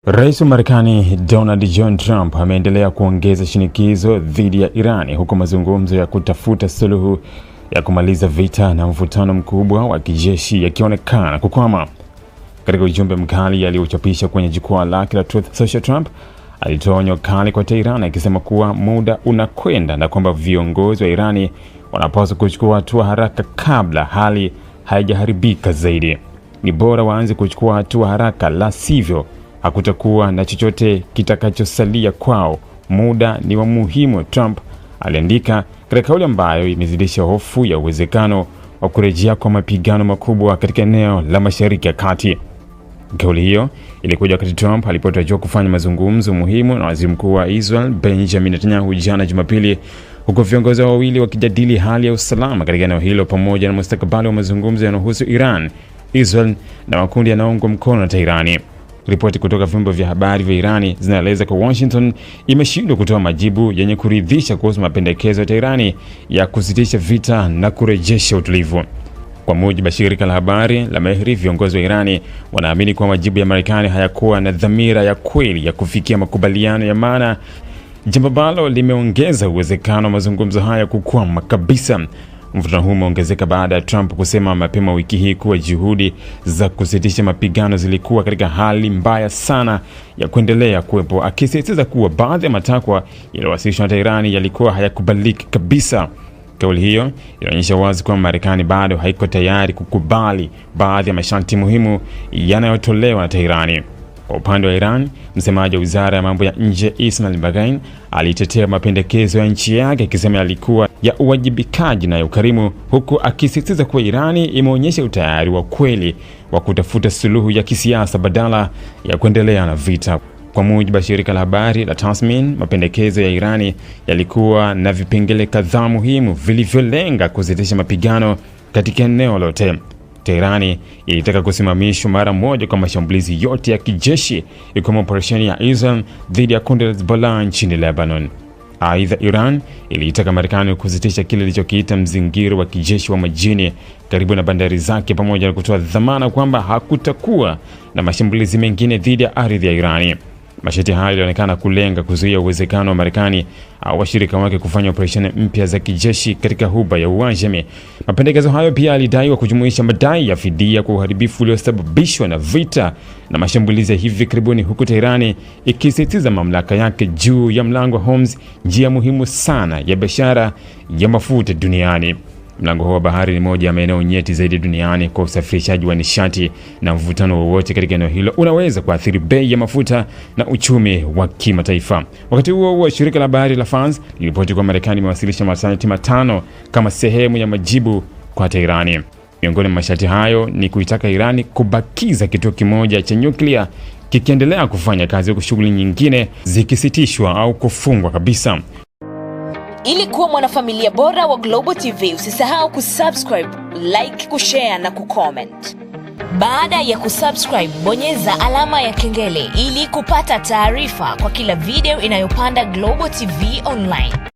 Rais wa Marekani Donald John Trump ameendelea kuongeza shinikizo dhidi ya Iran huku mazungumzo ya kutafuta suluhu ya kumaliza vita na mvutano mkubwa wa kijeshi yakionekana kukwama. Katika ujumbe mkali aliochapisha kwenye jukwaa lake la Truth Social, Trump alitoa onyo kali kwa Tehran akisema kuwa muda unakwenda na kwamba viongozi wa Irani wanapaswa kuchukua hatua haraka kabla hali haijaharibika zaidi. Ni bora waanze kuchukua hatua haraka, la sivyo hakutakuwa na chochote kitakachosalia kwao. Muda ni wa muhimu, Trump aliandika katika kauli ambayo imezidisha hofu ya uwezekano wa kurejea kwa mapigano makubwa katika eneo la Mashariki ya Kati. Kauli hiyo ilikuja wakati Trump alipotarajiwa kufanya mazungumzo muhimu na waziri mkuu wa Israel Benjamin Netanyahu jana Jumapili, huku viongozi wawili wakijadili hali ya usalama katika eneo hilo pamoja na mustakabali wa mazungumzo yanayohusu Iran, Israel na makundi yanayoungwa mkono na Tehran. Ripoti kutoka vyombo vya habari vya Irani zinaeleza kwa Washington imeshindwa kutoa majibu yenye kuridhisha kuhusu mapendekezo ya Tehran ya kusitisha vita na kurejesha utulivu. Kwa mujibu wa shirika la habari la Mehri, viongozi wa Irani wanaamini kuwa majibu ya Marekani hayakuwa na dhamira ya kweli ya kufikia makubaliano ya maana, jambo ambalo limeongeza uwezekano wa mazungumzo haya kukwama kabisa. Mvutano huu umeongezeka baada ya Trump kusema mapema wiki hii kuwa juhudi za kusitisha mapigano zilikuwa katika hali mbaya sana ya kuendelea kuwepo, akisisitiza kuwa baadhi ya matakwa yaliyowasilishwa na Tehran yalikuwa hayakubaliki kabisa. Kauli hiyo inaonyesha wazi kwamba Marekani bado haiko tayari kukubali baadhi ya masharti muhimu yanayotolewa na Tehran. Kwa upande wa Iran, msemaji wa Wizara ya Mambo ya Nje Ismail Baghaei alitetea mapendekezo ya nchi yake akisema yalikuwa ya uwajibikaji na ya ukarimu, huku akisisitiza kuwa Irani imeonyesha utayari wa kweli wa kutafuta suluhu ya kisiasa badala ya kuendelea na vita. Kwa mujibu wa shirika la habari la Tasmin, mapendekezo ya Irani yalikuwa na vipengele kadhaa muhimu vilivyolenga kusitisha mapigano katika eneo lote. Tehran ilitaka kusimamishwa mara moja kwa mashambulizi yote ya kijeshi, ikiwemo operesheni ya Israel dhidi ya kundi la Hezbollah nchini Lebanon. Aidha, Iran ilitaka Marekani kusitisha kile ilichokiita mzingiro wa kijeshi wa majini karibu na bandari zake, pamoja na kutoa dhamana kwamba hakutakuwa na mashambulizi mengine dhidi ya ardhi ya Irani. Masharti hayo yalionekana kulenga kuzuia uwezekano wa Marekani au washirika wake kufanya operesheni mpya za kijeshi katika Ghuba ya Uajemi. Mapendekezo hayo pia yalidaiwa kujumuisha madai ya fidia kwa uharibifu uliosababishwa na vita na mashambulizi ya hivi karibuni, huku Tehran ikisisitiza mamlaka yake juu ya mlango wa Hormuz, njia muhimu sana ya biashara ya mafuta duniani. Mlango huo wa bahari ni moja ya maeneo nyeti zaidi duniani kwa usafirishaji wa nishati, na mvutano wowote katika eneo hilo unaweza kuathiri bei ya mafuta na uchumi wa kimataifa. Wakati huo shirika la habari la France liliripoti kwamba Marekani imewasilisha masharti matano kama sehemu ya majibu kwa Tehran. Miongoni mwa masharti hayo ni kuitaka Irani kubakiza kituo kimoja cha nyuklia kikiendelea kufanya kazi, huku shughuli nyingine zikisitishwa au kufungwa kabisa. Ili kuwa mwanafamilia bora wa Global TV, usisahau kusubscribe, like, kushare na kucomment. Baada ya kusubscribe, bonyeza alama ya kengele ili kupata taarifa kwa kila video inayopanda Global TV Online.